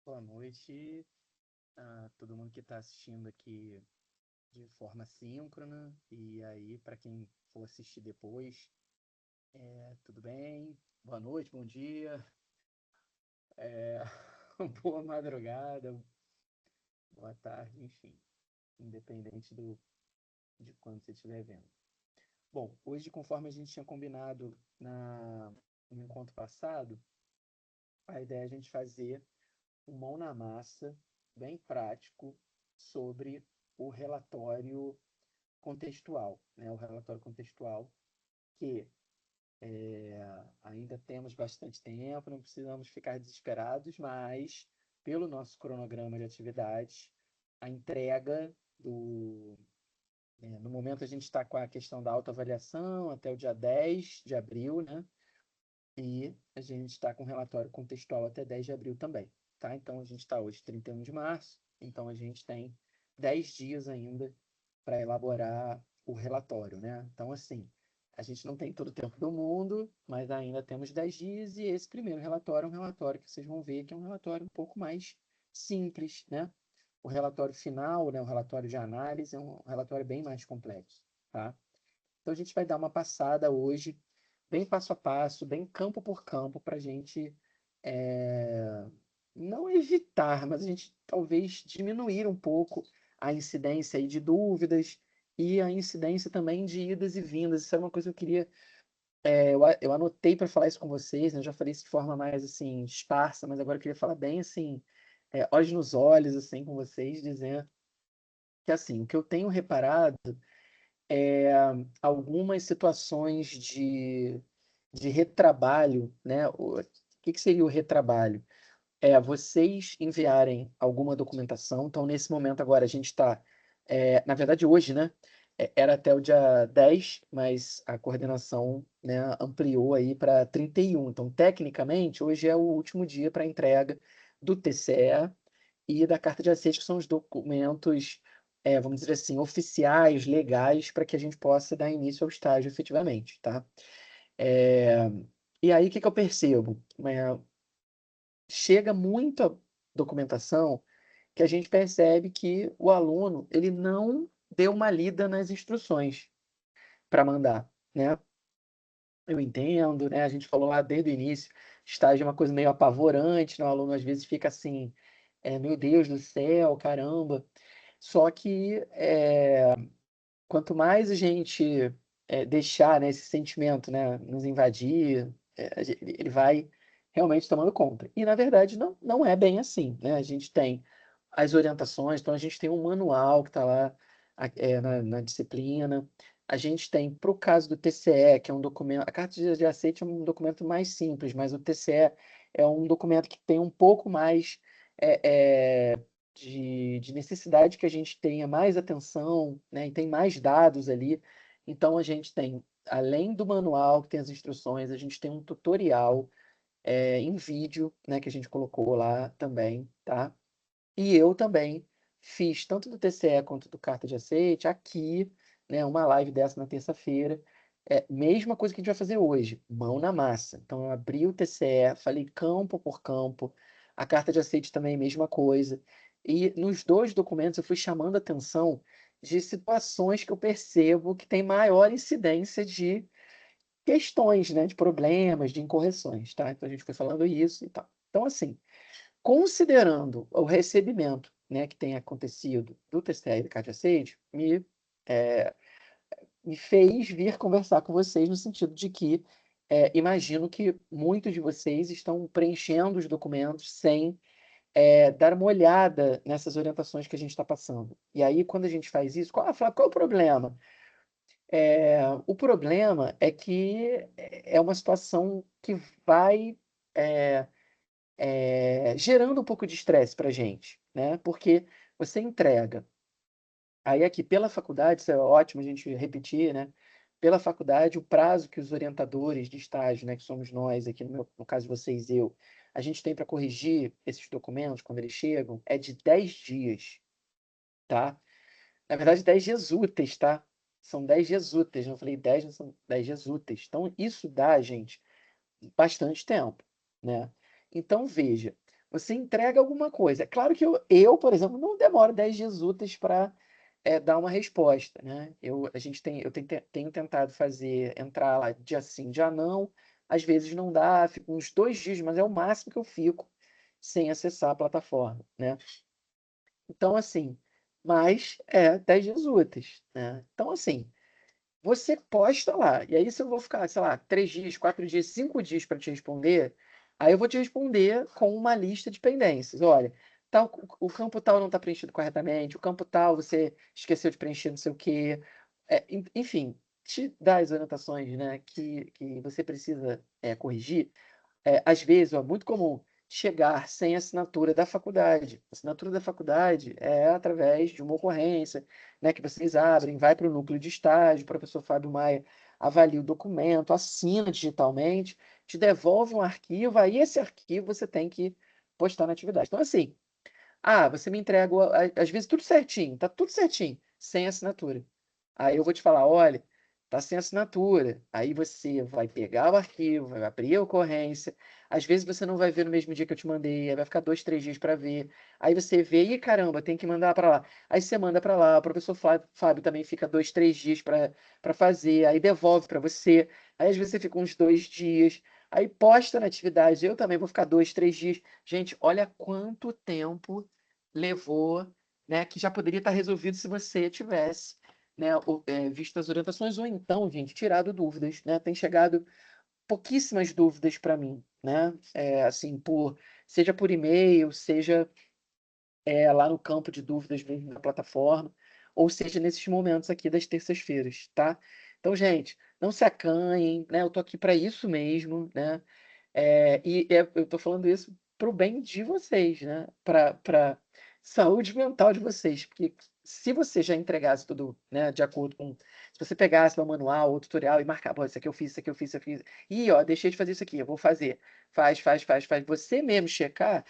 Boa noite a todo mundo que está assistindo aqui de forma síncrona. E aí, para quem for assistir depois, tudo bem? Boa noite, bom dia, é, boa madrugada, boa tarde, enfim, independente de quando você estiver vendo. Bom, hoje, conforme a gente tinha combinado no encontro passado, a ideia é a gente fazer um mão na massa, bem prático, sobre o relatório contextual, né? O relatório contextual que ainda temos bastante tempo, não precisamos ficar desesperados, mas pelo nosso cronograma de atividades, a entrega no momento a gente está com a questão da autoavaliação até o dia 10 de abril, né? E a gente está com o relatório contextual até 10 de abril também, tá? Então a gente está hoje 31 de março, então a gente tem 10 dias ainda para elaborar o relatório, né? Então, assim, a gente não tem todo o tempo do mundo, mas ainda temos 10 dias, e esse primeiro relatório é um relatório que vocês vão ver que é um relatório um pouco mais simples, né? O relatório final, né, o relatório de análise, é um relatório bem mais complexo, tá? Então, a gente vai dar uma passada hoje, bem passo a passo, bem campo por campo, para a gente não evitar, mas a gente talvez diminuir um pouco a incidência aí de dúvidas e a incidência também de idas e vindas. Isso é uma coisa que eu queria. Eu anotei para falar isso com vocês, né? Eu já falei isso de forma mais assim, esparsa, mas agora eu queria falar bem assim, olhos nos olhos, assim, com vocês, dizendo que assim, o que eu tenho reparado é algumas situações de retrabalho, né? O que seria o retrabalho? Vocês enviarem alguma documentação. Então, nesse momento agora, a gente está, na verdade, hoje, né? Era até o dia 10, mas a coordenação, né, ampliou aí para 31. Então, tecnicamente, hoje é o último dia para entrega do TCE e da carta de aceite, que são os documentos, vamos dizer assim, oficiais, legais, para que a gente possa dar início ao estágio efetivamente, tá? É, e aí, o que que eu percebo? Chega muita documentação que a gente percebe que o aluno ele não deu uma lida nas instruções para mandar, né? Eu entendo, né? A gente falou lá desde o início, estágio é uma coisa meio apavorante, né? O aluno às vezes fica assim, meu Deus do céu, caramba. Só que quanto mais a gente deixar, né, esse sentimento, né, nos invadir, ele vai realmente tomando conta. E, na verdade, não é bem assim, né? A gente tem as orientações, então a gente tem um manual que está lá na disciplina. A gente tem, para o caso do TCE, que é um documento, a carta de aceite é um documento mais simples, mas o TCE é um documento que tem um pouco mais de necessidade que a gente tenha mais atenção, né, e tem mais dados ali. Então, a gente tem, além do manual, que tem as instruções, a gente tem um tutorial em vídeo, né, que a gente colocou lá também, tá? E eu também fiz tanto do TCE quanto do Carta de Aceite aqui, né, uma live dessa na terça-feira. Mesma coisa que a gente vai fazer hoje, mão na massa. Então, eu abri o TCE, falei campo por campo. A Carta de Aceite também, mesma coisa. E nos dois documentos eu fui chamando a atenção de situações que eu percebo que tem maior incidência de questões, né, de problemas, de incorreções, tá? Então, a gente foi falando isso e tal. Então, assim, considerando o recebimento, né, que tem acontecido do TCE e do Carta de Aceite, me fez vir conversar com vocês no sentido de que imagino que muitos de vocês estão preenchendo os documentos sem dar uma olhada nessas orientações que a gente está passando. E aí, quando a gente faz isso, Flávio, qual é o problema? O problema é que é uma situação que vai gerando um pouco de estresse para a gente, né? Porque você entrega. Aí aqui, pela faculdade, isso é ótimo a gente repetir, né? Pela faculdade, o prazo que os orientadores de estágio, né, que somos nós, aqui no caso de vocês, eu, a gente tem para corrigir esses documentos quando eles chegam, é de 10 dias, tá? Na verdade, 10 dias úteis, tá? São 10 dias úteis, não falei 10, não são 10 dias úteis. Então, isso dá, gente, bastante tempo, né? Então, veja. você entrega alguma coisa. É claro que eu, por exemplo, não demoro 10 dias úteis para dar uma resposta, né? Tenho tentado entrar lá dia sim, dia não. Às vezes não dá, fico uns 2 dias, mas é o máximo que eu fico sem acessar a plataforma, né? Então, assim, mas 10 dias úteis, né? Então, assim, você posta lá, e aí se eu vou ficar, sei lá, 3 dias, 4 dias, 5 dias para te responder, aí eu vou te responder com uma lista de pendências. Olha, tal, o campo tal não está preenchido corretamente, o campo tal você esqueceu de preencher não sei o quê. Enfim, te dá as orientações, né, que você precisa corrigir. Às vezes, ó, é muito comum chegar sem assinatura da faculdade. A assinatura da faculdade é através de uma ocorrência, né, que vocês abrem, vai para o núcleo de estágio, o professor Fábio Maia avalia o documento, assina digitalmente, te devolve um arquivo, aí esse arquivo você tem que postar na atividade. Então, assim, você me entrega, às vezes, tudo certinho, tá tudo certinho, sem assinatura. Aí eu vou te falar, olha, tá sem assinatura. Aí você vai pegar o arquivo, vai abrir a ocorrência. Às vezes você não vai ver no mesmo dia que eu te mandei, aí vai ficar 2, 3 dias para ver. Aí você vê, e caramba, tem que mandar para lá. Aí você manda para lá, o professor Fábio também fica 2, 3 dias para fazer, aí devolve para você. Aí às vezes você fica uns 2 dias. Aí posta na atividade, eu também vou ficar 2, 3 dias. Gente, olha quanto tempo levou, né, que já poderia estar resolvido se você tivesse, né, visto as orientações, ou então, gente, tirado dúvidas, né? Tem chegado pouquíssimas dúvidas para mim, né? Assim, seja por e-mail, seja lá no campo de dúvidas mesmo da plataforma, ou seja, nesses momentos aqui das terças-feiras, tá? Então, gente, não se acanhem, né? Eu tô aqui para isso mesmo, né? Eu tô falando isso pro bem de vocês, né? Para saúde mental de vocês, porque se você já entregasse tudo, né, de acordo com, se você pegasse o manual, o tutorial e marcar, isso aqui eu fiz, isso aqui eu fiz, isso aqui eu fiz, e ó, deixei de fazer isso aqui, eu vou fazer, faz, você mesmo checar,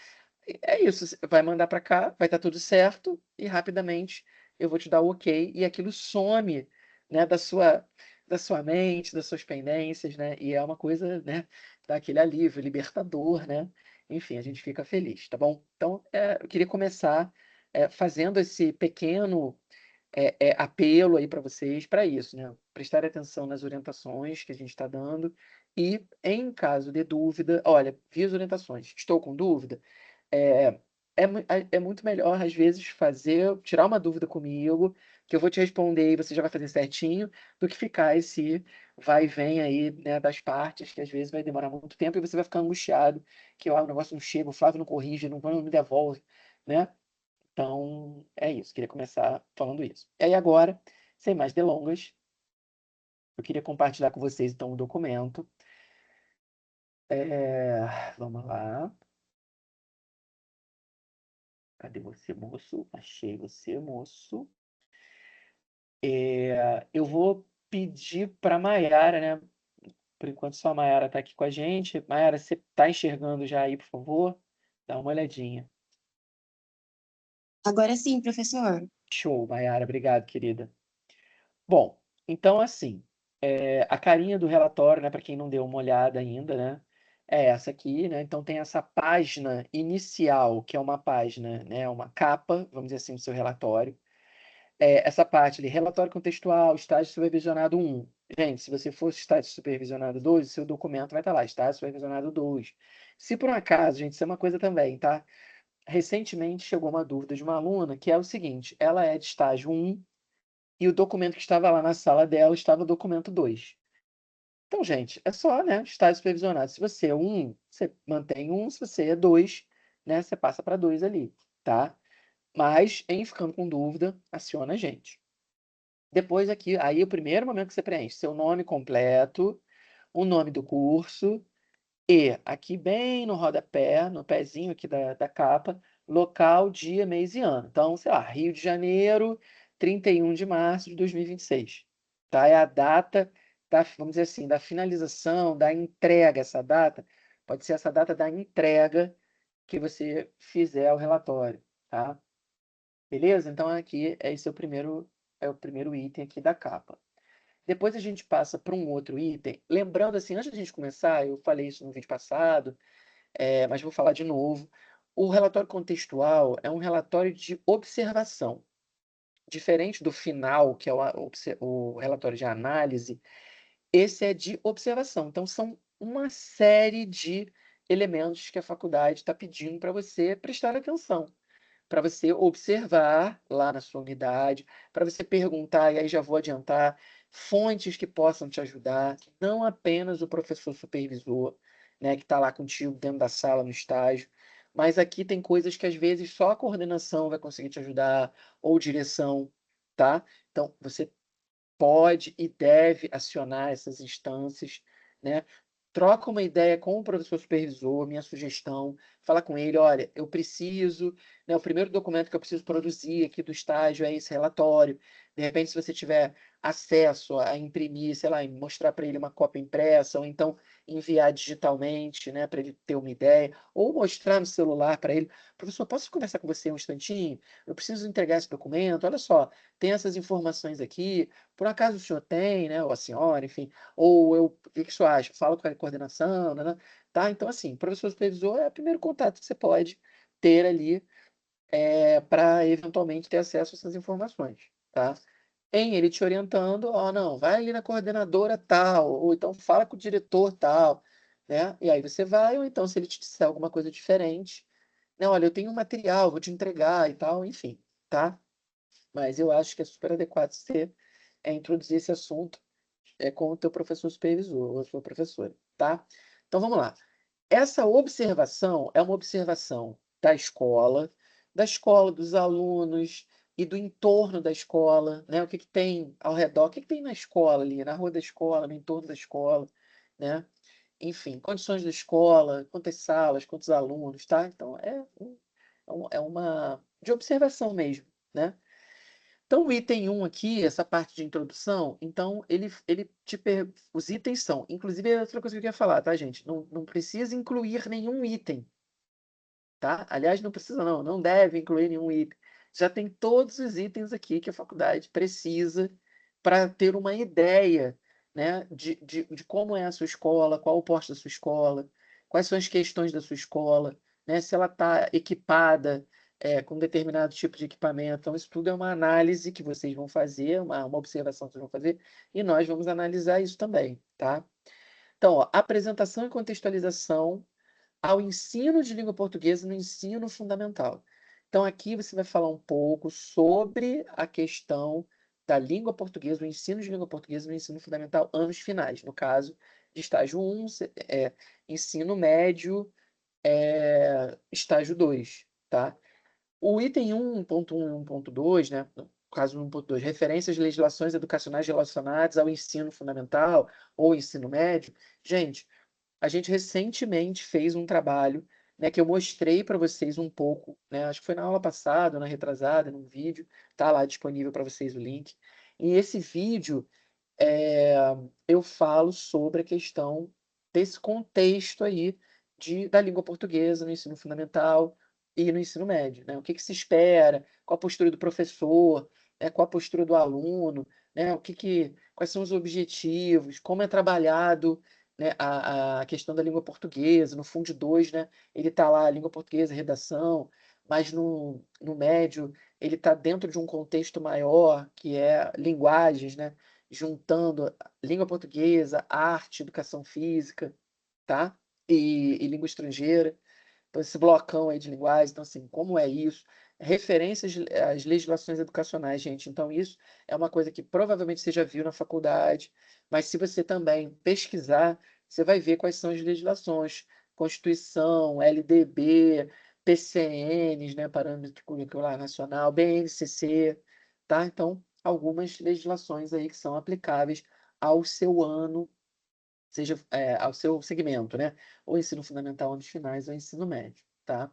é isso, você vai mandar para cá, vai estar tudo certo e rapidamente eu vou te dar o ok e aquilo some, né, da sua mente, das suas pendências, né? E é uma coisa, né, dá aquele alívio libertador, né? Enfim, a gente fica feliz, tá bom? Então, eu queria começar fazendo esse pequeno apelo aí para vocês para isso, né? Prestar atenção nas orientações que a gente está dando e, em caso de dúvida, olha, vi as orientações, estou com dúvida, é, é muito melhor, às vezes, tirar uma dúvida comigo, que eu vou te responder e você já vai fazer certinho, do que ficar esse vai e vem aí, né, das partes, que às vezes vai demorar muito tempo e você vai ficar angustiado, que o negócio não chega, o Flávio não corrige, não me devolve, né? Então, é isso. Queria começar falando isso. E aí agora, sem mais delongas, eu queria compartilhar com vocês, então, o documento. Vamos lá. Cadê você, moço? Achei você, moço. Eu vou pedir para a Maiara, né? Por enquanto só a Maiara está aqui com a gente. Maiara, você está enxergando já aí, por favor? Dá uma olhadinha. Agora sim, professor. Show, Maiara. Obrigado, querida. Bom, então assim, a carinha do relatório, né, para quem não deu uma olhada ainda, né, é essa aqui, né? Então tem essa página inicial, que é uma página, né, uma capa, vamos dizer assim, do seu relatório. Essa parte ali, relatório contextual, estágio supervisionado 1. Gente, se você fosse estágio supervisionado 2, o seu documento vai estar lá, estágio supervisionado 2. Se por um acaso, gente, isso é uma coisa também, tá? Recentemente chegou uma dúvida de uma aluna que é o seguinte: ela é de estágio 1 e o documento que estava lá na sala dela estava o documento 2. Então, gente, é só, né, estágio supervisionado. Se você é 1, você mantém 1, se você é 2, né, você passa para 2 ali, tá? Mas, em ficando com dúvida, aciona a gente. Depois aqui, aí o primeiro momento que você preenche, seu nome completo, o nome do curso e aqui bem no rodapé, no pezinho aqui da capa, local, dia, mês e ano. Então, sei lá, Rio de Janeiro, 31 de março de 2026. Tá? É a data, vamos dizer assim, da finalização, da entrega, essa data, pode ser essa data da entrega que você fizer o relatório, tá? Beleza? Então aqui esse é o primeiro item aqui da capa. Depois a gente passa para um outro item. Lembrando assim, antes da gente começar, eu falei isso no vídeo passado, mas vou falar de novo. O relatório contextual é um relatório de observação. Diferente do final, que é o relatório de análise, esse é de observação. Então, são uma série de elementos que a faculdade está pedindo para você prestar atenção, para você observar lá na sua unidade, para você perguntar, e aí já vou adiantar, fontes que possam te ajudar, não apenas o professor supervisor, né, que está lá contigo dentro da sala, no estágio, mas aqui tem coisas que às vezes só a coordenação vai conseguir te ajudar, ou direção, tá? Então, você pode e deve acionar essas instâncias, né? Troca uma ideia com o professor supervisor, minha sugestão, fala com ele, olha, eu preciso, né, o primeiro documento que eu preciso produzir aqui do estágio é esse relatório. De repente, se você tiver acesso a imprimir, sei lá, e mostrar para ele uma cópia impressa, ou então enviar digitalmente, né, para ele ter uma ideia, ou mostrar no celular para ele, professor, posso conversar com você um instantinho? Eu preciso entregar esse documento, olha só, tem essas informações aqui, por acaso o senhor tem, né, ou a senhora, enfim, ou eu, o que que o senhor acha? Falo com a coordenação, né? Tá? Então, assim, professor supervisor é o primeiro contato que você pode ter ali para eventualmente ter acesso a essas informações, tá? Em ele te orientando, ó, não, vai ali na coordenadora tal, ou então fala com o diretor tal, né? E aí você vai, ou então se ele te disser alguma coisa diferente, né? Olha, eu tenho um material, vou te entregar e tal, enfim, tá? Mas eu acho que é super adequado você introduzir esse assunto com o teu professor supervisor ou a sua professora, tá? Então vamos lá. Essa observação é uma observação da escola, dos alunos e do entorno da escola, né? O que que tem ao redor, o que que tem na escola ali, na rua da escola, no entorno da escola, né? Enfim, condições da escola, quantas salas, quantos alunos, tá? Então é uma de observação mesmo, né? Então, o item 1 aqui, essa parte de introdução, então os itens são, inclusive é outra coisa que eu queria falar, tá, gente? Não precisa incluir nenhum item, tá? Aliás, não precisa não, não deve incluir nenhum item. Já tem todos os itens aqui que a faculdade precisa para ter uma ideia, né, de como é a sua escola, qual o porte da sua escola, quais são as questões da sua escola, né, se ela está equipada com determinado tipo de equipamento. Então, isso tudo é uma análise que vocês vão fazer, uma observação que vocês vão fazer, e nós vamos analisar isso também, tá? Então, ó, apresentação e contextualização ao ensino de língua portuguesa no ensino fundamental. Então, aqui você vai falar um pouco sobre a questão da língua portuguesa, o ensino de língua portuguesa no ensino fundamental, anos finais. No caso de estágio 1, ensino médio, estágio 2, tá? O item 1.1 e 1.2, né? No caso 1.2, referências de legislações educacionais relacionadas ao ensino fundamental ou ensino médio. Gente, a gente recentemente fez um trabalho, né, que eu mostrei para vocês um pouco, né, acho que foi na aula passada, na retrasada, num vídeo, tá lá disponível para vocês o link. E esse vídeo é, eu falo sobre a questão desse contexto aí da língua portuguesa no ensino fundamental e no ensino médio, né? O que que se espera, qual a postura do professor, né? Qual a postura do aluno, né? Quais são os objetivos, como é trabalhado, né, a questão da língua portuguesa. No Fundo 2, né, ele está lá, língua portuguesa, redação, mas no médio ele está dentro de um contexto maior, que é linguagens, né? Juntando língua portuguesa, arte, educação física, tá? E língua estrangeira. Então, esse blocão aí de linguagem, então, assim, como é isso? Referências às legislações educacionais, gente. Então, isso é uma coisa que provavelmente você já viu na faculdade, mas se você também pesquisar, você vai ver quais são as legislações. Constituição, LDB, PCNs, né, Parâmetro Curricular Nacional, BNCC, tá? Então, algumas legislações aí que são aplicáveis ao seu ano, seja ao seu segmento, né? Ou ensino fundamental, anos finais, ou ensino médio, tá?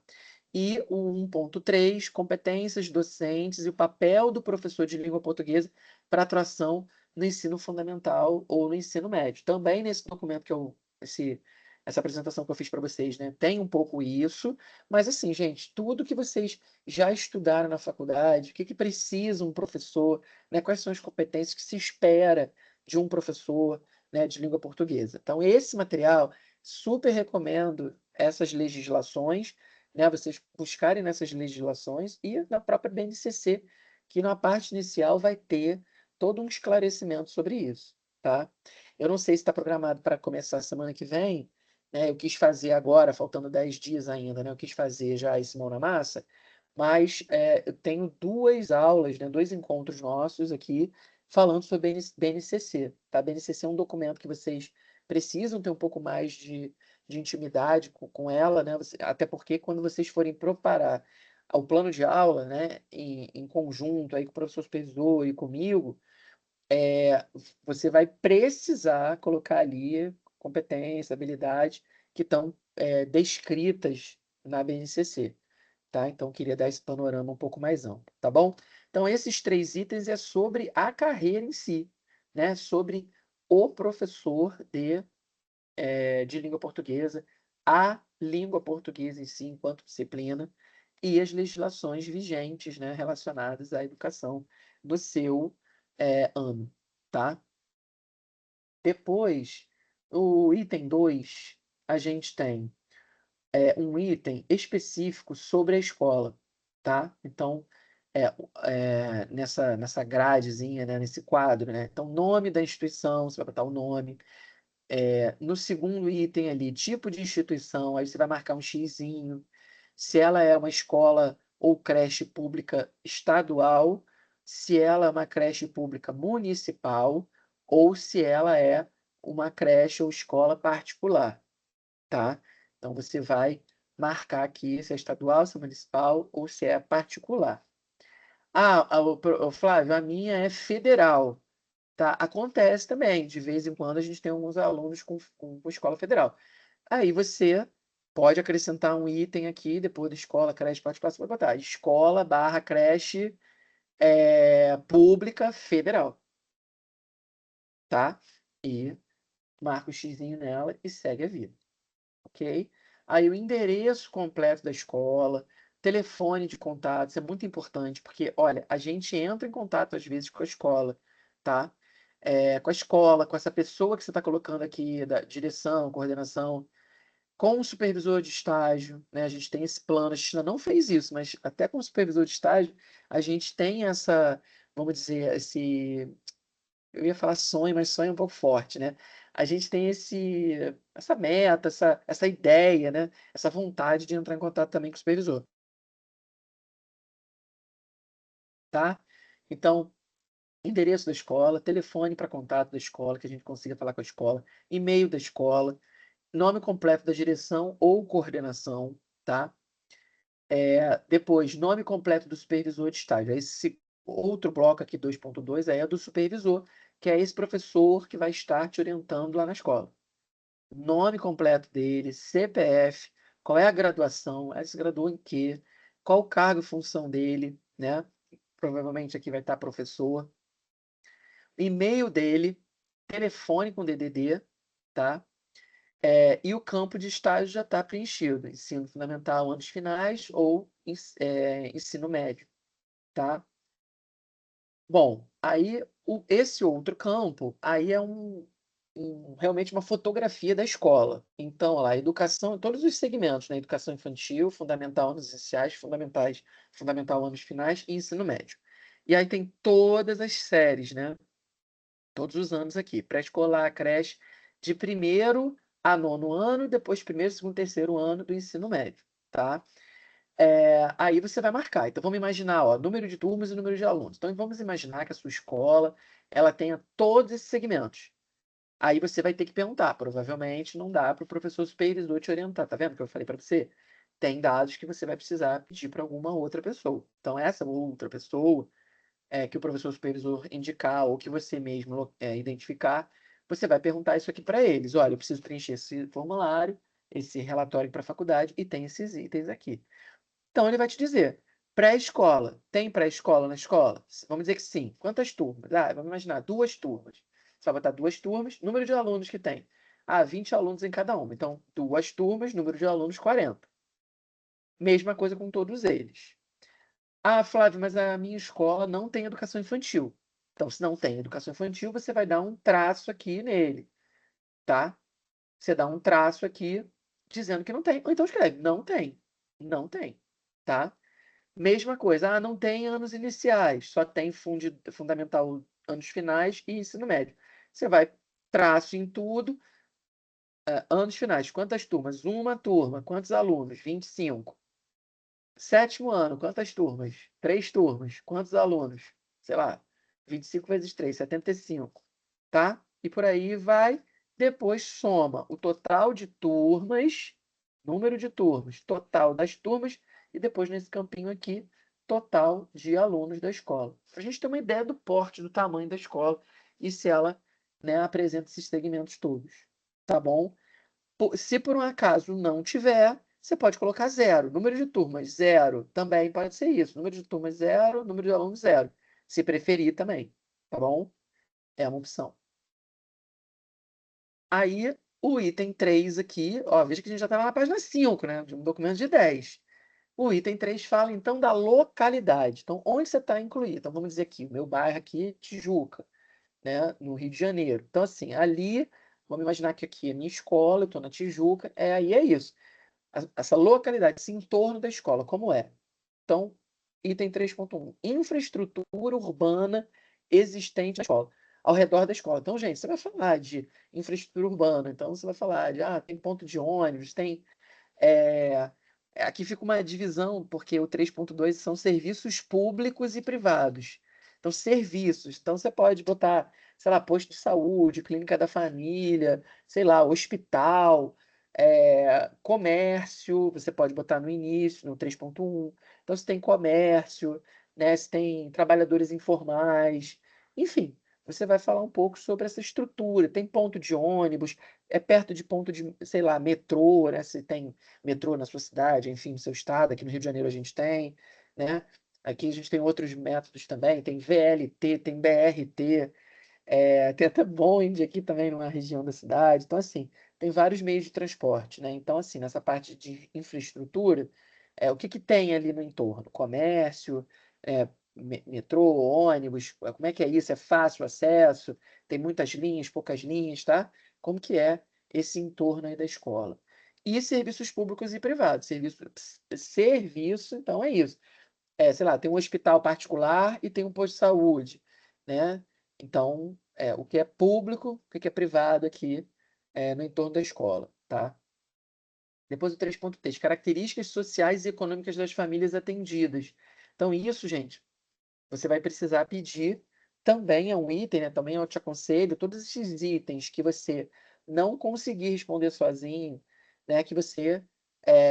E o 1.3, competências docentes e o papel do professor de língua portuguesa para atuação no ensino fundamental ou no ensino médio. Também nesse documento essa apresentação que eu fiz para vocês, né? Tem um pouco isso, mas assim, gente, tudo que vocês já estudaram na faculdade, o que que precisa um professor, né? Quais são as competências que se espera de um professor, né, de língua portuguesa. Então, esse material, super recomendo essas legislações, né, vocês buscarem nessas legislações e na própria BNCC, que na parte inicial vai ter todo um esclarecimento sobre isso, tá? Eu não sei se está programado para começar semana que vem, né? Eu quis fazer agora, faltando 10 dias ainda, né? Eu quis fazer já esse mão na massa, mas eu tenho duas aulas, né? Dois encontros nossos aqui falando sobre BNCC, tá? BNCC é um documento que vocês precisam ter um pouco mais de intimidade com ela, né? Até porque quando vocês forem preparar o plano de aula, né, em conjunto aí com o professor supervisor e comigo, você vai precisar colocar ali competência, habilidade que estão descritas na BNCC, tá? Então, queria dar esse panorama um pouco mais amplo, tá bom? Então, esses 3 itens é sobre a carreira em si, né? Sobre o professor de língua portuguesa, a língua portuguesa em si, enquanto disciplina, e as legislações vigentes, né, relacionadas à educação no seu ano, tá? Depois, o item 2, a gente tem um item específico sobre a escola, tá? Então, nessa gradezinha, né, nesse quadro, né? Então, nome da instituição, você vai botar o nome. No segundo item ali, tipo de instituição, aí você vai marcar um xizinho. Se ela é uma escola ou creche pública estadual, se ela é uma creche pública municipal, ou se ela é uma creche ou escola particular, tá? Então você vai marcar aqui se é estadual, se é municipal ou se é particular. Flávio, a minha é federal. Tá? Acontece também, de vez em quando a gente tem alguns alunos com escola federal. Aí você pode acrescentar um item aqui, depois da escola, creche particular, você vai botar escola barra creche pública federal, tá? E marca o xizinho nela e segue a vida, ok? Aí o endereço completo da escola, telefone de contato, isso é muito importante, porque, olha, a gente entra em contato às vezes com a escola, tá? Com a escola, com essa pessoa que você está colocando aqui, da direção, coordenação, com o supervisor de estágio, né? A gente tem esse plano, a gente ainda não fez isso, mas até com o supervisor de estágio, a gente tem essa, vamos dizer, eu ia falar sonho, mas sonho é um pouco forte, né? A gente tem essa meta, essa ideia, né? Essa vontade de entrar em contato também com o supervisor, tá? Então, endereço da escola, telefone para contato da escola, que a gente consiga falar com a escola, e-mail da escola, nome completo da direção ou coordenação, tá? Depois, nome completo do supervisor de estágio. Esse outro bloco aqui, 2.2, é do supervisor, que é esse professor que vai estar te orientando lá na escola. Nome completo dele, CPF, qual é a graduação, se graduou em quê, qual o cargo e função dele, né? Provavelmente aqui vai estar professor. E-mail dele, telefone com DDD, tá? E o campo de estágio já está preenchido, ensino fundamental, anos finais ou ensino médio, tá? Bom, aí esse outro campo, aí é realmente uma fotografia da escola. Então, olha lá, educação, todos os segmentos, né? Educação infantil, fundamental, anos iniciais, fundamentais, fundamental, anos finais e ensino médio. E aí tem todas as séries, né? Todos os anos aqui, pré-escolar, creche, de primeiro a nono ano, depois primeiro, segundo, terceiro ano do ensino médio, tá? Aí você vai marcar. Então vamos imaginar, ó, número de turmas e número de alunos. Então vamos imaginar que a sua escola ela tenha todos esses segmentos. Aí você vai ter que perguntar. Provavelmente não dá para o professor supervisor te orientar. Tá vendo que eu falei para você? Tem dados que você vai precisar pedir para alguma outra pessoa. Então essa outra pessoa que o professor supervisor indicar ou que você mesmo identificar, você vai perguntar isso aqui para eles. Olha, eu preciso preencher esse formulário, esse relatório para a faculdade e tem esses itens aqui. Então ele vai te dizer, pré-escola, tem pré-escola na escola? Vamos dizer que sim. Quantas turmas? Vamos imaginar, 2 turmas. Você vai botar 2 turmas, número de alunos que tem. 20 alunos em cada uma. Então, 2 turmas, número de alunos 40. Mesma coisa com todos eles. Flávio, mas a minha escola não tem educação infantil. Então, se não tem educação infantil, você vai dar um traço aqui nele, tá? Você dá um traço aqui dizendo que não tem. Ou então escreve, não tem. Não tem, tá? Mesma coisa, não tem anos iniciais, só tem fundamental, anos finais e ensino médio. Você vai, traço em tudo, anos finais, quantas turmas? Uma turma, quantos alunos? 25. Sétimo ano, quantas turmas? Três turmas, quantos alunos? Sei lá, 25 vezes 3, 75, tá? E por aí vai. Depois soma o total de turmas, número de turmas, total das turmas, e depois nesse campinho aqui, total de alunos da escola. Para a gente ter uma ideia do porte, do tamanho da escola e se ela, né, apresenta esses segmentos todos, tá bom? Se por um acaso não tiver, você pode colocar zero. Número de turmas, zero. Também pode ser isso. Número de turmas, zero. Número de alunos, zero. Se preferir também, tá bom? É uma opção. Aí, o item 3 aqui, ó, veja que a gente já estava na página 5, né? De um documento de 10. O item 3 fala, então, da localidade. Então, onde você está incluído? Então, vamos dizer aqui, o meu bairro aqui, Tijuca, né? No Rio de Janeiro. Então, assim, ali, vamos imaginar que aqui é minha escola, eu estou na Tijuca, aí é isso. Essa localidade, esse entorno da escola, como é? Então, item 3.1, infraestrutura urbana existente na escola, ao redor da escola. Então, gente, você vai falar de infraestrutura urbana, então você vai falar de, tem ponto de ônibus, tem é, aqui fica uma divisão, porque o 3.2 são serviços públicos e privados. Então, serviços. Então, você pode botar, sei lá, posto de saúde, clínica da família, sei lá, hospital, comércio, você pode botar no início, no 3.1. Então, você tem comércio, né? Você tem trabalhadores informais, enfim. Você vai falar um pouco sobre essa estrutura. Tem ponto de ônibus, é perto de ponto de, sei lá, metrô, né? Você tem metrô na sua cidade, enfim, no seu estado. Aqui no Rio de Janeiro a gente tem, né? Aqui a gente tem outros métodos também, tem VLT, tem BRT, tem até bonde aqui também numa região da cidade. Então, assim, tem vários meios de transporte, né? Então, assim, nessa parte de infraestrutura, o que que tem ali no entorno? Comércio, metrô, ônibus, como é que é isso? É fácil o acesso? Tem muitas linhas, poucas linhas, tá? Como que é esse entorno aí da escola? E serviços públicos e privados. Serviço, então é isso. Sei lá, tem um hospital particular e tem um posto de saúde, né? Então, o que é público, o que é privado aqui, no entorno da escola, tá? Depois o 3.3, características sociais e econômicas das famílias atendidas. Então, isso, gente, você vai precisar pedir, também é um item, né? Também eu te aconselho, todos esses itens que você não conseguir responder sozinho, né? Que você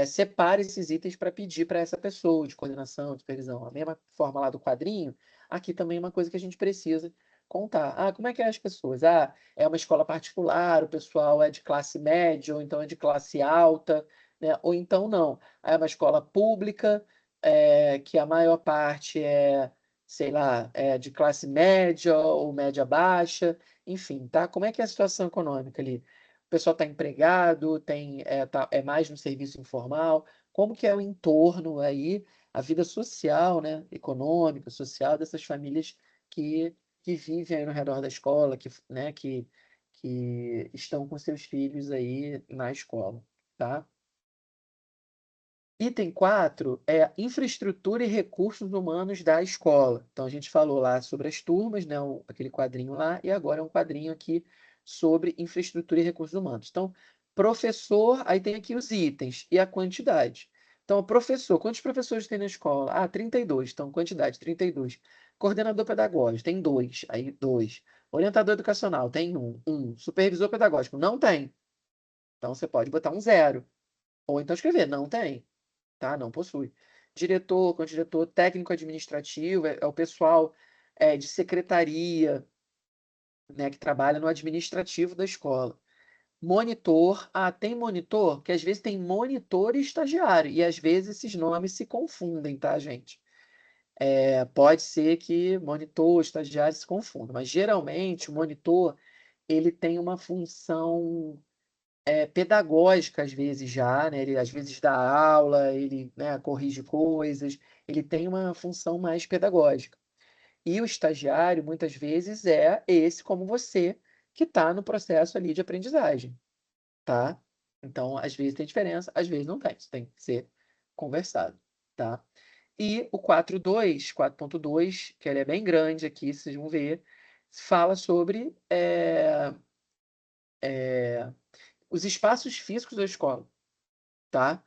separe esses itens para pedir para essa pessoa de coordenação, de supervisão. A mesma forma lá do quadrinho, aqui também é uma coisa que a gente precisa contar. Como é que é as pessoas? É uma escola particular, o pessoal é de classe média, ou então é de classe alta, né? Ou então não. É uma escola pública, que a maior parte sei lá, de classe média ou média baixa, enfim, tá? Como é que é a situação econômica ali? O pessoal está empregado, é mais no serviço informal? Como que é o entorno aí, a vida social, né? Econômica, social dessas famílias que vivem aí no redor da escola, né? Que estão com seus filhos aí na escola, tá? Item 4 é infraestrutura e recursos humanos da escola. Então, a gente falou lá sobre as turmas, né, aquele quadrinho lá, e agora é um quadrinho aqui sobre infraestrutura e recursos humanos. Então, professor, aí tem aqui os itens e a quantidade. Então, professor, quantos professores tem na escola? 32. Então, quantidade, 32. Coordenador pedagógico, tem dois. Aí, dois. Orientador educacional, tem um. Um. Supervisor pedagógico, não tem. Então, você pode botar um zero. Ou então escrever, não tem, tá? Não possui. Diretor, diretor técnico administrativo, é o pessoal de secretaria, né, que trabalha no administrativo da escola. Monitor, tem monitor, que às vezes tem monitor e estagiário, e às vezes esses nomes se confundem, tá, gente? Pode ser que monitor, estagiário se confundam, mas geralmente o monitor ele tem uma função pedagógica às vezes já, né? Ele às vezes dá aula, ele, né, corrige coisas, ele tem uma função mais pedagógica. E o estagiário, muitas vezes, é esse como você, que está no processo ali de aprendizagem, tá? Então, às vezes tem diferença, às vezes não tem. Isso tem que ser conversado, tá? E o 4.2, que ele é bem grande aqui, vocês vão ver, fala sobre os espaços físicos da escola, tá?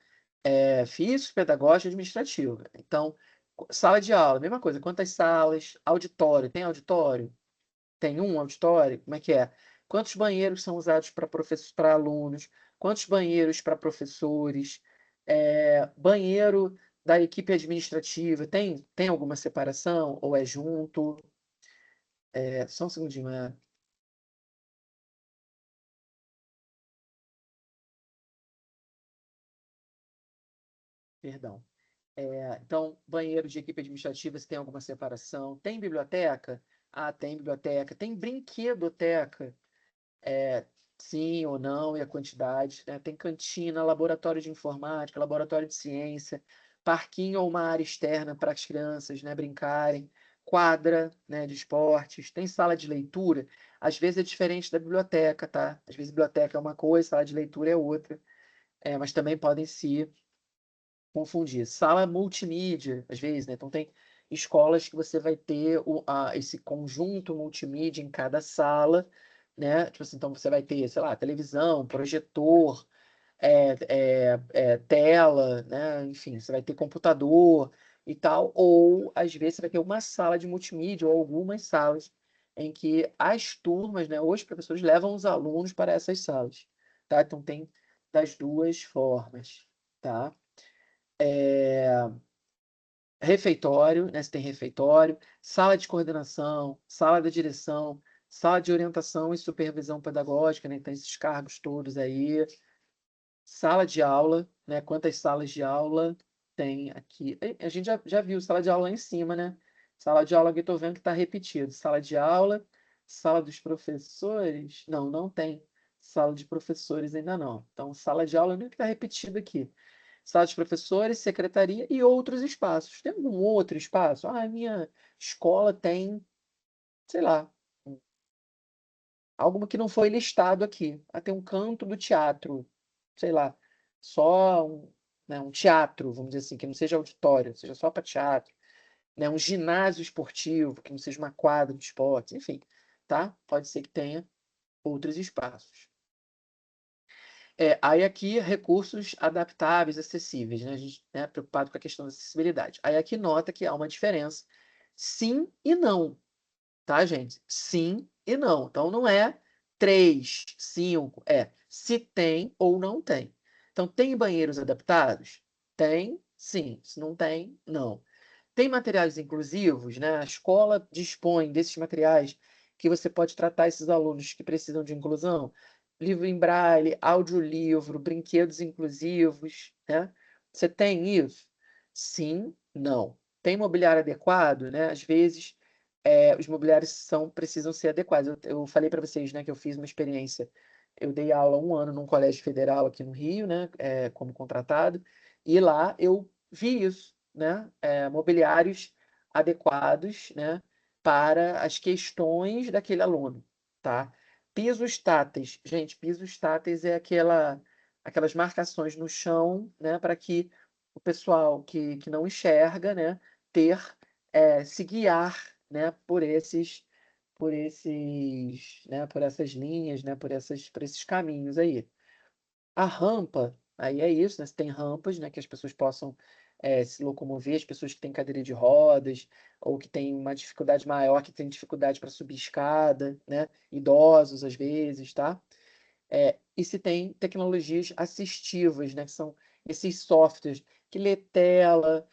Físico, pedagógico e administrativo. Então, sala de aula, mesma coisa. Quantas salas? Auditório. Tem auditório? Tem um auditório? Como é que é? Quantos banheiros são usados para para alunos? Quantos banheiros para professores? Banheiro da equipe administrativa, tem alguma separação? Ou é junto? Só um segundinho, perdão. Então, banheiro de equipe administrativa, se tem alguma separação? Tem biblioteca? Ah, tem biblioteca. Tem brinquedoteca? É, sim ou não, e a quantidade, né? Tem cantina, laboratório de informática, laboratório de ciência, parquinho ou uma área externa para as crianças, né, brincarem, quadra, né, de esportes, tem sala de leitura. Às vezes é diferente da biblioteca, tá? Às vezes a biblioteca é uma coisa, sala de leitura é outra, mas também podem se confundir. Sala multimídia, às vezes, né? Então tem escolas que você vai ter esse conjunto multimídia em cada sala, né? Tipo assim, então você vai ter, sei lá, televisão, projetor, tela, né? Enfim, você vai ter computador e tal, ou às vezes você vai ter uma sala de multimídia ou algumas salas em que as turmas, né, os professores levam os alunos para essas salas, tá? Então tem das duas formas, tá? Refeitório, né? Se tem refeitório, sala de coordenação, sala da direção, sala de orientação e supervisão pedagógica, né? Tem esses cargos todos aí. Sala de aula, né? Quantas salas de aula tem aqui? A gente já viu sala de aula lá em cima, né? Sala de aula que eu tô vendo que está repetido. Sala de aula, sala dos professores. Não, não tem. Sala de professores ainda não. Então, sala de aula é o que está repetido aqui. Sala de professores, secretaria e outros espaços. Tem algum outro espaço? Ah, a minha escola tem, sei lá, algo que não foi listado aqui. Ah, tem um canto do teatro, sei lá, só né, um teatro, vamos dizer assim, que não seja auditório, seja só para teatro, né, um ginásio esportivo, que não seja uma quadra de esportes, enfim, tá? Pode ser que tenha outros espaços. Aí aqui, recursos adaptáveis, acessíveis, né? A gente é preocupado com a questão da acessibilidade. Aí aqui nota que há uma diferença, sim e não, tá, gente? Sim e não. Então não é 3, 5, se tem ou não tem. Então, tem banheiros adaptados? Tem, sim. Se não tem, não. Tem materiais inclusivos, né? A escola dispõe desses materiais que você pode tratar esses alunos que precisam de inclusão. Livro em braille, audiolivro, brinquedos inclusivos, né? Você tem isso? Sim, não. Tem mobiliário adequado, né? Às vezes, os mobiliários precisam ser adequados. Eu falei para vocês, né, que eu fiz uma experiência. Eu dei aula 1 ano num colégio federal aqui no Rio, né, como contratado, e lá eu vi isso, né, mobiliários adequados, né, para as questões daquele aluno, tá? Pisos táteis, gente, pisos táteis é aquelas marcações no chão, né, para que o pessoal que não enxerga, né, ter, se guiar, né, por essas linhas, né, por esses caminhos aí. A rampa, aí é isso, né? Você tem rampas, né, que as pessoas possam se locomover, as pessoas que têm cadeira de rodas, ou que têm uma dificuldade maior, que têm dificuldade para subir escada, né? Idosos, às vezes, tá? E se tem tecnologias assistivas, né, que são esses softwares que lê tela,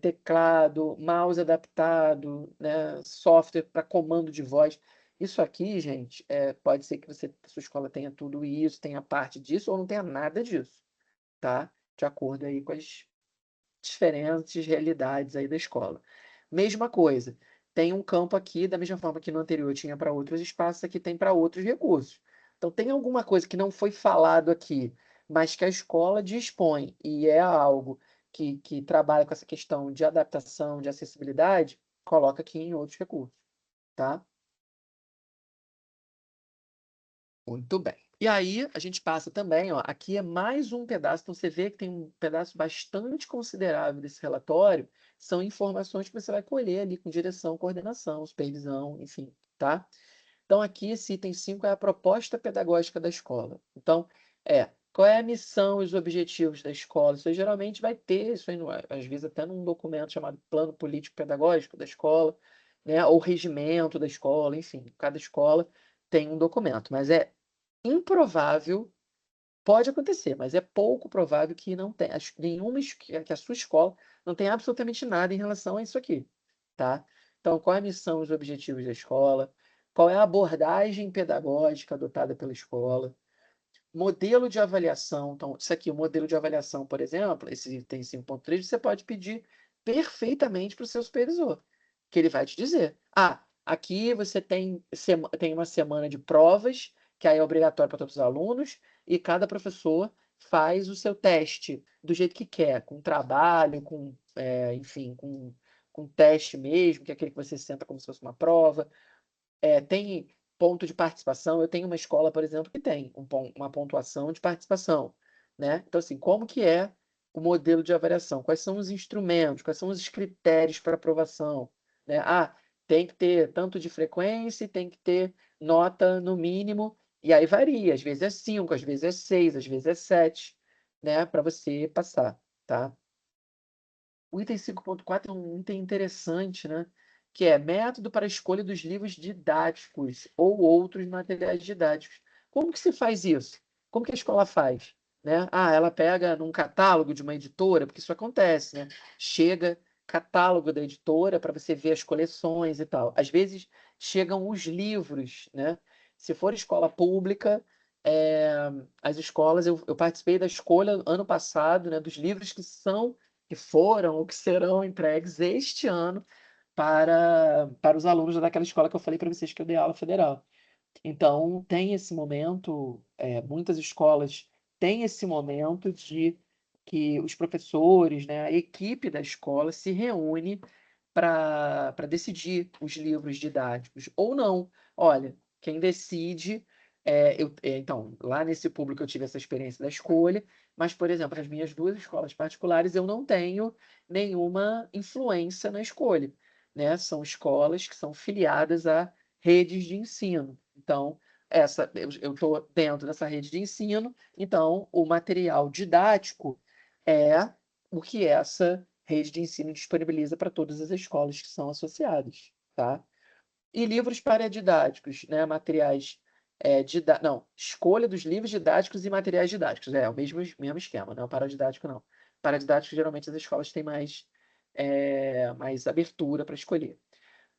teclado, mouse adaptado, né, software para comando de voz. Isso aqui, gente, pode ser que a sua escola tenha tudo isso, tenha parte disso, ou não tenha nada disso, tá? De acordo aí com as diferentes realidades aí da escola. Mesma coisa, tem um campo aqui, da mesma forma que no anterior tinha para outros espaços, aqui tem para outros recursos. Então, tem alguma coisa que não foi falado aqui, mas que a escola dispõe e é algo que trabalha com essa questão de adaptação, de acessibilidade, coloca aqui em outros recursos, tá? Muito bem. E aí a gente passa também, ó, aqui é mais um pedaço, então você vê que tem um pedaço bastante considerável desse relatório, são informações que você vai colher ali com direção, coordenação, supervisão, enfim, tá? Então, aqui, esse item 5 é a proposta pedagógica da escola. Então, qual é a missão e os objetivos da escola? Isso aí, geralmente vai ter, isso aí, às vezes até num documento chamado Plano Político Pedagógico da escola, né? Ou regimento da escola, enfim, cada escola tem um documento, mas é improvável, pode acontecer, mas é pouco provável que não tenha, que a sua escola não tenha absolutamente nada em relação a isso aqui, tá? Então, qual é a missão e os objetivos da escola? Qual é a abordagem pedagógica adotada pela escola? Modelo de avaliação. Então, isso aqui, o modelo de avaliação, por exemplo, esse item 5.3, você pode pedir perfeitamente para o seu supervisor, que ele vai te dizer: ah, aqui você tem uma semana de provas, que aí é obrigatório para todos os alunos, e cada professor faz o seu teste do jeito que quer, com trabalho, enfim, com teste mesmo, que é aquele que você senta como se fosse uma prova. Tem ponto de participação. Eu tenho uma escola, por exemplo, que tem uma pontuação de participação, né? Então, assim, como que é o modelo de avaliação? Quais são os instrumentos? Quais são os critérios para aprovação? Né? Ah, tem que ter tanto de frequência, tem que ter nota no mínimo, e aí varia. Às vezes é 5, às vezes é 6, às vezes é 7, né? Para você passar, tá? O item 5.4 é um item interessante, né? Que é método para a escolha dos livros didáticos ou outros materiais didáticos. Como que se faz isso? Como que a escola faz? Né? Ah, ela pega num catálogo de uma editora, porque isso acontece, né? Chega catálogo da editora para você ver as coleções e tal. Às vezes chegam os livros, né? Se for escola pública, é, as escolas, eu participei da escolha ano passado, né, dos livros que foram ou que serão entregues este ano para os alunos daquela escola que eu falei para vocês que eu dei aula federal. Então, tem esse momento, muitas escolas têm esse momento de que os professores, né, a equipe da escola se reúne para decidir os livros didáticos, ou não. Olha, quem decide. Então, lá nesse público eu tive essa experiência da escolha, mas, por exemplo, nas minhas duas escolas particulares eu não tenho nenhuma influência na escolha, né? São escolas que são filiadas a redes de ensino. Então, eu estou dentro dessa rede de ensino, então o material didático é o que essa rede de ensino disponibiliza para todas as escolas que são associadas, tá? E livros paradidáticos, né? Materiais não, escolha dos livros didáticos e materiais didáticos. É o mesmo esquema, não é o paradidático, não. Paradidático, geralmente, as escolas têm mais abertura para escolher.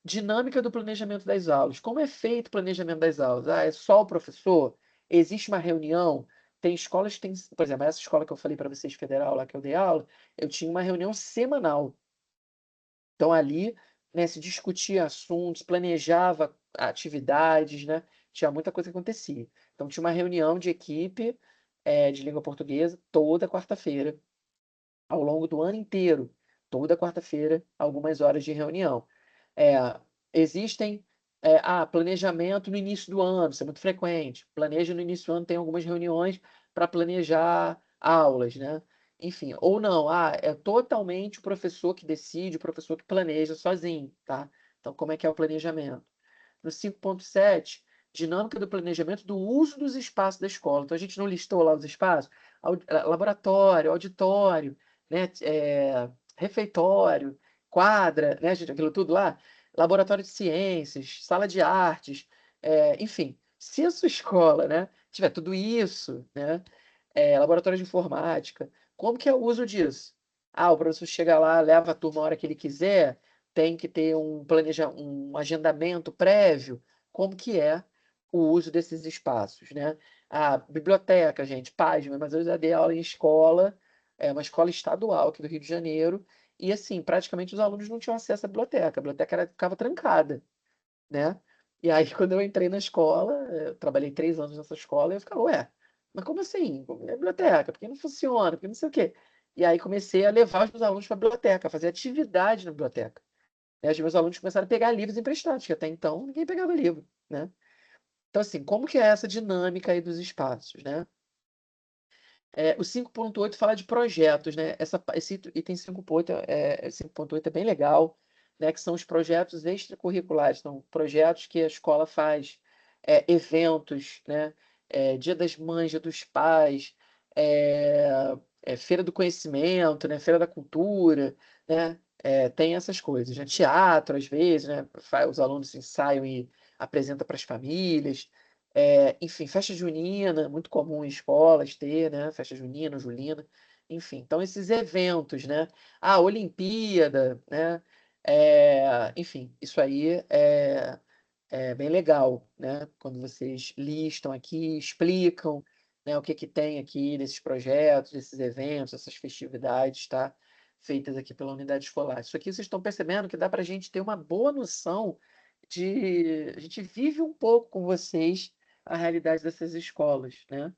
Dinâmica do planejamento das aulas. Como é feito o planejamento das aulas? Ah, é só o professor? Existe uma reunião? Tem escolas que têm, por exemplo, essa escola que eu falei para vocês, federal, lá que eu dei aula, eu tinha uma reunião semanal. Então, ali, né, se discutia assuntos, planejava atividades, né? Tinha muita coisa que acontecia. Então, tinha uma reunião de equipe, de língua portuguesa toda quarta-feira, ao longo do ano inteiro. Toda quarta-feira, algumas horas de reunião. É, existem planejamento no início do ano, isso é muito frequente. Planeja no início do ano, tem algumas reuniões para planejar aulas, né? Enfim, ou não, é totalmente o professor que decide, o professor que planeja sozinho, tá? Então, como é que é o planejamento? No 5.7, dinâmica do planejamento do uso dos espaços da escola. Então, a gente não listou lá os espaços, laboratório, auditório, né? Refeitório, quadra, né, gente, aquilo tudo lá, laboratório de ciências, sala de artes, enfim, se a sua escola, né, tiver tudo isso, né, laboratório de informática, como que é o uso disso? Ah, o professor chega lá, leva a turma a hora que ele quiser, tem que ter um agendamento prévio, como que é o uso desses espaços, né? Ah, biblioteca, gente, página, mas eu já dei aula em escola, uma escola estadual aqui do Rio de Janeiro, e assim, praticamente os alunos não tinham acesso à biblioteca, a biblioteca ficava trancada, né? E aí, quando eu entrei na escola, eu trabalhei 3 anos nessa escola, eu ficava, ué, mas como assim? É biblioteca? Por que não funciona? Por que não sei o quê? E aí comecei a levar os meus alunos para a biblioteca, a fazer atividade na biblioteca. E os meus alunos começaram a pegar livros emprestados, que até então ninguém pegava livro, né? Então, assim, como que é essa dinâmica aí dos espaços, né? O 5.8 fala de projetos, né? Esse item 5.8 é bem legal, né? Que são os projetos extracurriculares, são projetos que a escola faz, eventos, né? Dia das Mães, Dia dos Pais, Feira do Conhecimento, né? Feira da Cultura, né? Tem essas coisas, né? Teatro, às vezes, né? Os alunos ensaiam e apresentam para as famílias. Enfim, festa junina, muito comum em escolas ter, né? Festa junina, julina, enfim. Então, esses eventos, né? A Olimpíada, né? Enfim, isso aí é bem legal, né? Quando vocês listam aqui, explicam, né, o que que tem aqui nesses projetos, esses eventos, essas festividades, tá? Feitas aqui pela unidade escolar. Isso aqui vocês estão percebendo que dá para a gente ter uma boa noção de. A gente vive um pouco com vocês a realidade dessas escolas, né?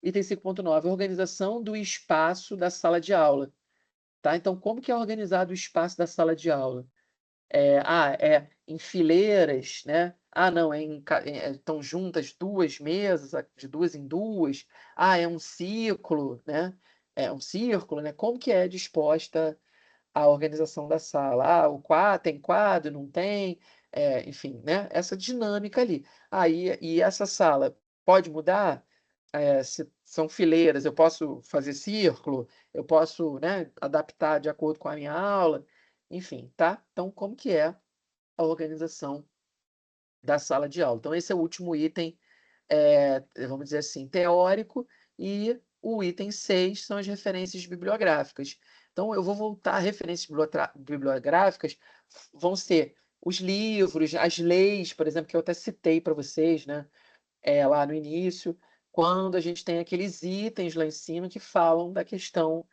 Item 5.9, organização do espaço da sala de aula, tá? Então, como que é organizado o espaço da sala de aula? É em fileiras, né? Ah, não, estão juntas duas mesas, de duas em duas. Ah, é um círculo, né? É um círculo, né? Como que é disposta a organização da sala? Ah, o quadro tem quadro, não tem? Enfim, né? Essa dinâmica ali. Aí, e essa sala pode mudar? Se são fileiras, eu posso fazer círculo, eu posso, né, adaptar de acordo com a minha aula, enfim, tá? Então, como que é a organização da sala de aula? Então, esse é o último item, vamos dizer assim, teórico, e o item 6 são as referências bibliográficas. Então, eu vou voltar, referências bibliográficas vão ser os livros, as leis, por exemplo, que eu até citei para vocês, né, lá no início, quando a gente tem aqueles itens lá em cima que falam da questão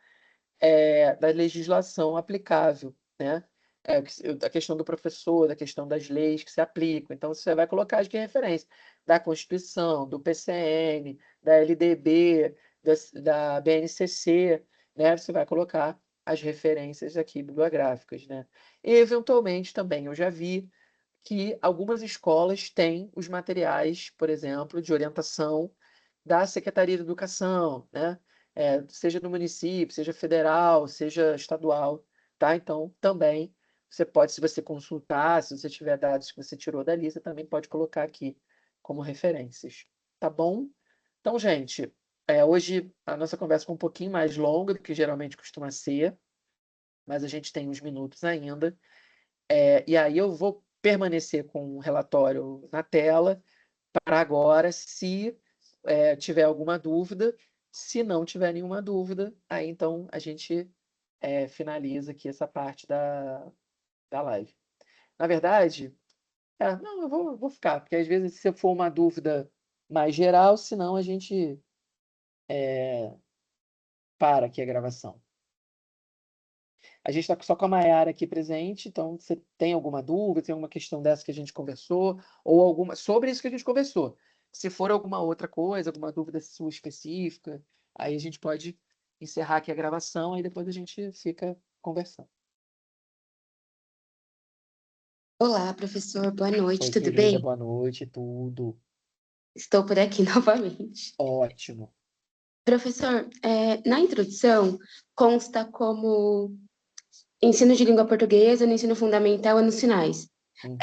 da legislação aplicável, né? A questão do professor, da questão das leis que se aplicam. Então, você vai colocar as de referência da Constituição, do PCN, da LDB, da BNCC, né? Você vai colocar as referências aqui bibliográficas, né? E, eventualmente, também eu já vi que algumas escolas têm os materiais, por exemplo, de orientação da Secretaria de Educação, né? Seja do município, seja federal, seja estadual, tá? Então, também você pode, se você consultar, se você tiver dados que você tirou da lista, também pode colocar aqui como referências, tá bom? Então, gente, hoje a nossa conversa foi um pouquinho mais longa do que geralmente costuma ser, mas a gente tem uns minutos ainda. E aí eu vou permanecer com o relatório na tela para agora, se tiver alguma dúvida. Se não tiver nenhuma dúvida, aí então a gente finaliza aqui essa parte da live. Na verdade, não, eu vou ficar, porque às vezes se for uma dúvida mais geral, senão a gente para aqui a gravação. A gente está só com a Mayara aqui presente, então você tem alguma dúvida, tem alguma questão dessa que a gente conversou, ou alguma sobre isso que a gente conversou. Se for alguma outra coisa, alguma dúvida sua específica, aí a gente pode encerrar aqui a gravação, aí depois a gente fica conversando. Olá, professor, boa noite, Oi, tudo querida, bem? boa noite, tudo Estou por aqui novamente. ótimo. Professor, na introdução consta como ensino de língua portuguesa no ensino fundamental e nos sinais. Uhum.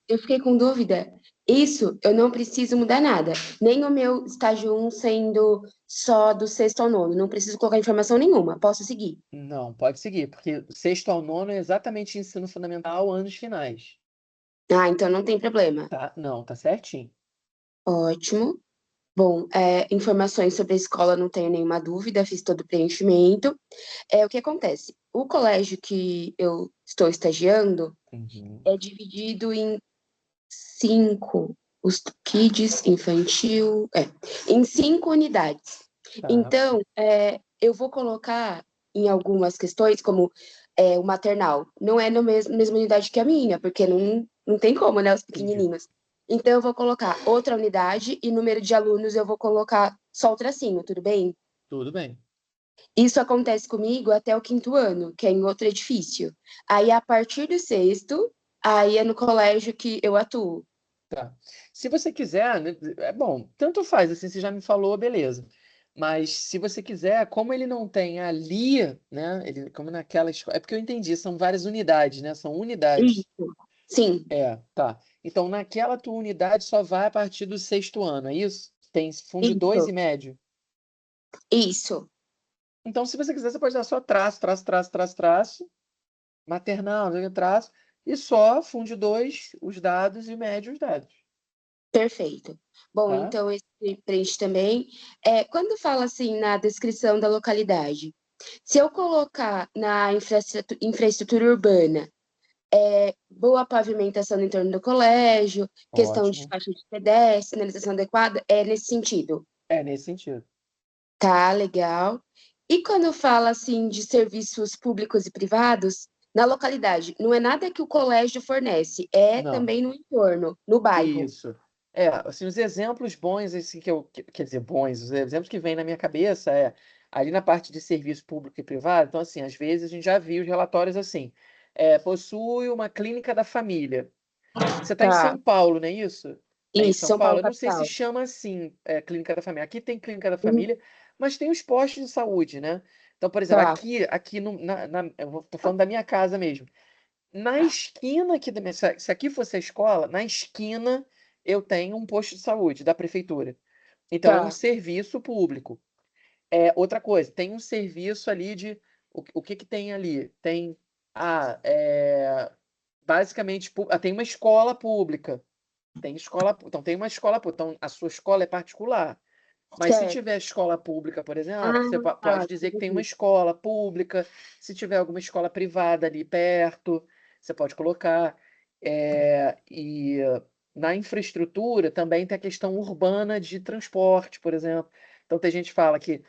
Eu fiquei com dúvida. Isso eu não preciso mudar nada. Nem o meu estágio 1 sendo só do sexto ao nono. Não preciso colocar informação nenhuma. Posso seguir. Não, pode seguir, porque sexto ao nono é exatamente ensino fundamental, anos finais, Ah, então não tem problema. tá? Não, tá certinho. Ótimo. Bom, informações sobre a escola não tenho nenhuma dúvida, fiz todo o preenchimento. O que acontece? O colégio que eu estou estagiando Uhum. é dividido em 5, os kids, infantil, em 5 unidades. Tá. Então, eu vou colocar em algumas questões, como o maternal, não é na mesma unidade que a minha, porque não tem como, né, os Entendi. pequenininhos. Então, eu vou colocar outra unidade e número de alunos eu vou colocar só o tracinho, tudo bem? Tudo bem. Isso acontece comigo até o quinto ano, que é em outro edifício. Aí, a partir do sexto, aí é no colégio que eu atuo. Tá. Se você quiser, né, é bom, tanto faz, assim, você já me falou, beleza. Mas se você quiser, como ele não tem ali, né? Ele, como naquela escola. É porque eu entendi, são várias unidades, né? São unidades. Isso. Sim, É, tá. Então, naquela tua unidade só vai a partir do sexto ano, é isso? Tem fundo 2 isso, e médio. isso. Então, se você quiser, você pode dar só traço, traço, traço, traço, traço, maternal, não sei o que, traço, e só fundo 2 os dados e médio os dados, Perfeito. Bom, tá? então esse preenche também. Quando fala assim na descrição da localidade, se eu colocar na infraestrutura urbana, boa pavimentação no entorno do colégio, questão de Ótimo. faixa de pedestre, sinalização adequada, é nesse sentido. É nesse sentido. Tá, legal. E quando fala assim de serviços públicos e privados, na localidade, não é nada que o colégio fornece, é Não. também no entorno, no bairro. Isso. É, assim, os exemplos bons, assim, quer dizer, bons, os exemplos que vêm na minha cabeça é ali na parte de serviço público e privado, então, assim, às vezes a gente já viu os relatórios assim, possui uma clínica da família. Você está em Tá. São Paulo, não é isso? É em Isso, São São Paulo Paulo? Eu não sei se capital. chama assim, clínica da família. Aqui tem clínica da Hum, família, mas tem os postos de saúde, né? Então, por exemplo, Tá, aqui no, tô falando da minha casa mesmo. Na esquina aqui da minha, se aqui fosse a escola, na esquina eu tenho um posto de saúde da prefeitura. Então é um tá. serviço público. Outra coisa, tem um serviço ali de o que que tem ali? Tem basicamente tem uma escola pública. Então tem uma escola pública. Então a sua escola é particular. Mas se Certo. tiver escola pública, por exemplo, Ah, você tá, pode dizer que tem uma entendi. escola pública. Se tiver alguma escola privada ali perto, você pode colocar. E na infraestrutura também tem a questão urbana de transporte, por exemplo. Então tem gente que fala que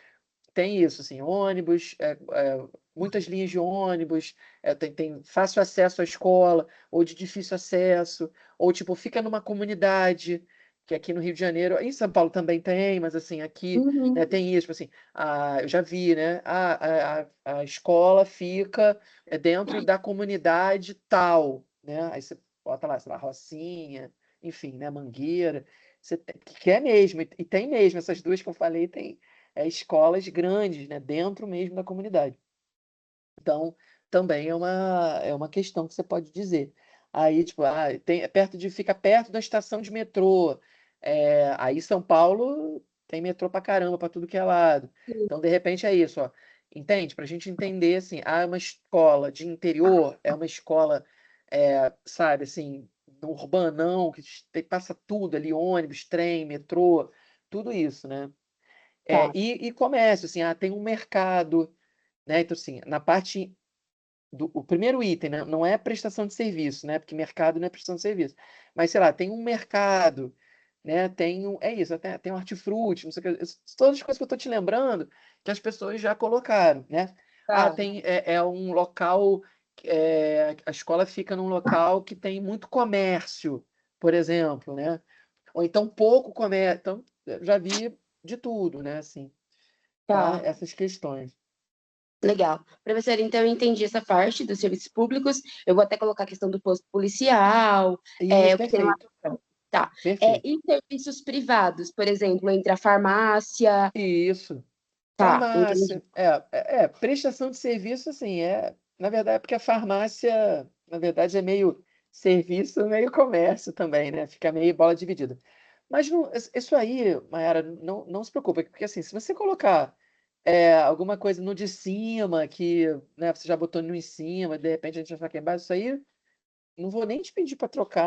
tem isso, assim, ônibus, muitas linhas de ônibus, tem fácil acesso à escola, ou de difícil acesso, ou tipo, fica numa comunidade, que aqui no Rio de Janeiro, em São Paulo também tem, mas assim, aqui, né, Uhum. tem isso, tipo assim, eu já vi, né, a escola fica dentro da comunidade tal, né, aí você bota lá, sei lá, Rocinha, enfim, né, Mangueira, que é mesmo, e tem mesmo, essas duas que eu falei, tem escolas grandes, né, dentro mesmo da comunidade. Então, também é uma questão que você pode dizer. Aí, tipo, fica perto da estação de metrô. Aí São Paulo tem metrô pra caramba, pra tudo que é lado. Sim. Então, de repente, é isso, ó. Entende? Pra gente entender, assim, é uma escola de interior, é uma escola, sabe, assim, no urbanão, que passa tudo ali, ônibus, trem, metrô, tudo isso, né? Tá, E comércio, assim, tem um mercado, né? Então, assim, na parte o primeiro item, né? Não é prestação de serviço, né? Porque mercado não é prestação de serviço. Mas, sei lá, tem um mercado, né? É isso, até tem um hortifruti, não sei o que. Todas as coisas que eu estou te lembrando que as pessoas já colocaram, né? tá, É um local, a escola fica num local que tem muito comércio, por exemplo, né? Ou então pouco comércio. Então, eu já vi de tudo, né? Assim, tá? tá. Essas questões. Legal. Professora, então eu entendi essa parte dos serviços públicos. Eu vou até colocar a questão do posto policial, Isso, o que tem lá. perfeito, Tá. perfeito. E serviços privados, por exemplo, entre a farmácia. Isso. Tá, entendi. Farmácia. Prestação de serviço, assim, na verdade, é porque a farmácia, na verdade, é meio serviço, meio comércio também, né? Fica meio bola dividida. Mas isso aí, Mayara, não se preocupe, porque assim, se você colocar alguma coisa no de cima, que, né, você já botou no em cima, de repente a gente vai ficar aqui embaixo, isso aí, não vou nem te pedir para trocar.